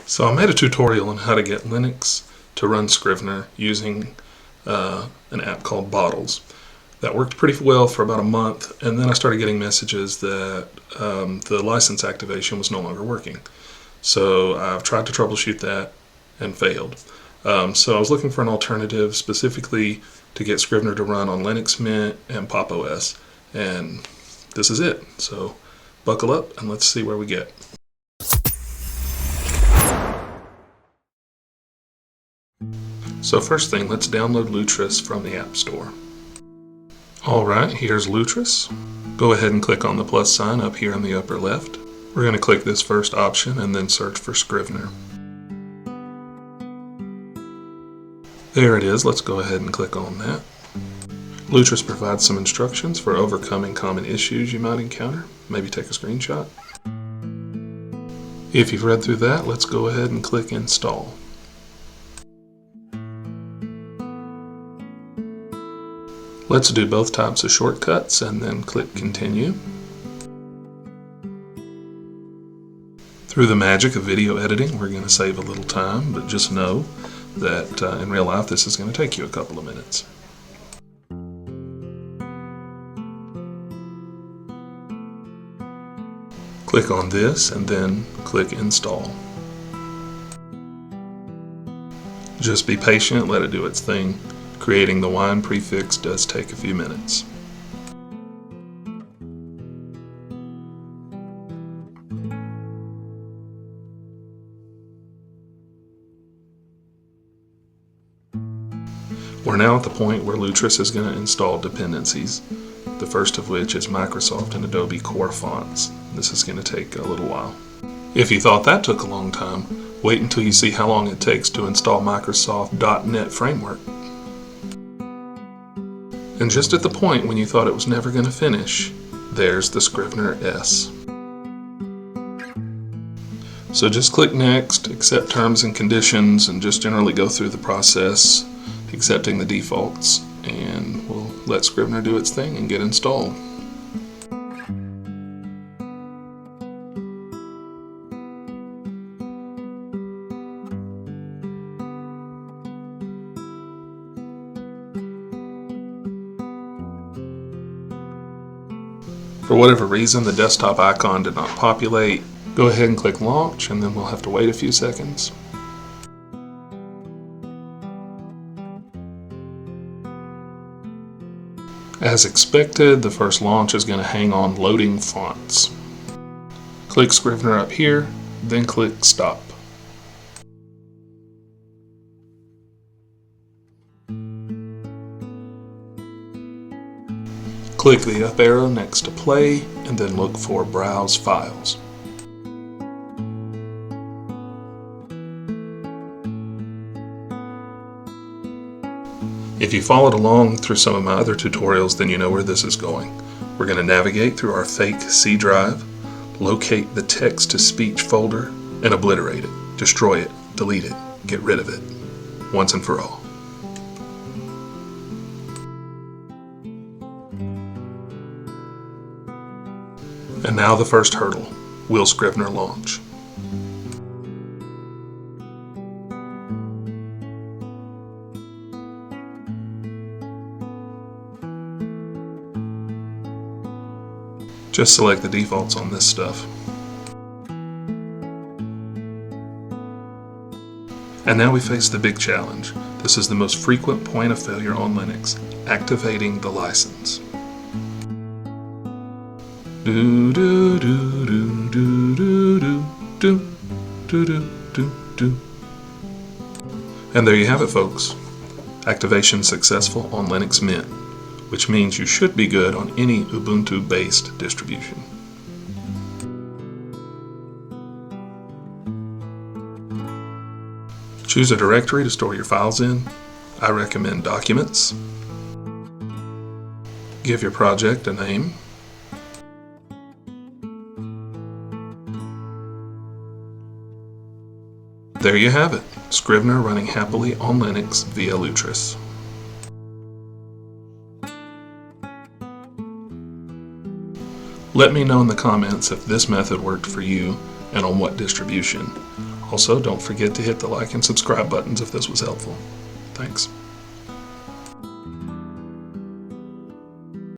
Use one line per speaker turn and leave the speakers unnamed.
So I made a tutorial on how to get Linux to run Scrivener using an app called Bottles. That worked pretty well for about a month, and then I started getting messages that the license activation was no longer working. So I've tried to troubleshoot that and failed. So I was looking for an alternative specifically to get Scrivener to run on Linux Mint and Pop! OS, and this is it. So buckle up and let's see where we get. So first thing, let's download Lutris from the App Store. Alright, here's Lutris. Go ahead and click on the plus sign up here in the upper left. We're going to click this first option and then search for Scrivener. There it is, let's go ahead and click on that. Lutris provides some instructions for overcoming common issues you might encounter. Maybe take a screenshot. If you've read through that, let's go ahead and click Install. Let's do both types of shortcuts and then click Continue. Through the magic of video editing, we're going to save a little time, but just know that in real life this is going to take you a couple of minutes. Click on this and then click Install. Just be patient, let it do its thing. Creating the wine prefix does take a few minutes. We're now at the point where Lutris is going to install dependencies, the first of which is Microsoft and Adobe Core fonts. This is going to take a little while. If you thought that took a long time, wait until you see how long it takes to install Microsoft .NET Framework. And just at the point when you thought it was never going to finish, there's the Scrivener S. So just click Next, accept terms and conditions, and just generally go through the process, accepting the defaults, and we'll let Scrivener do its thing and get installed. For whatever reason, the desktop icon did not populate. Go ahead and click Launch, and then we'll have to wait a few seconds. As expected, the first launch is going to hang on loading fonts. Click Scrivener up here, then click Stop. Click the up arrow next to Play, and then look for Browse Files. If you followed along through some of my other tutorials, then you know where this is going. We're going to navigate through our fake C drive, locate the text-to-speech folder, and obliterate it, destroy it, delete it, get rid of it, once and for all. And now the first hurdle, will Scrivener launch? Just select the defaults on this stuff. And now we face the big challenge. This is the most frequent point of failure on Linux, activating the license. Do do do do do do do do do do do. And there you have it, folks. Activation successful on Linux Mint, which means you should be good on any Ubuntu-based distribution. Choose a directory to store your files in. I recommend Documents. Give your project a name. There you have it, Scrivener running happily on Linux via Lutris. Let me know in the comments if this method worked for you and on what distribution. Also, don't forget to hit the like and subscribe buttons if this was helpful. Thanks.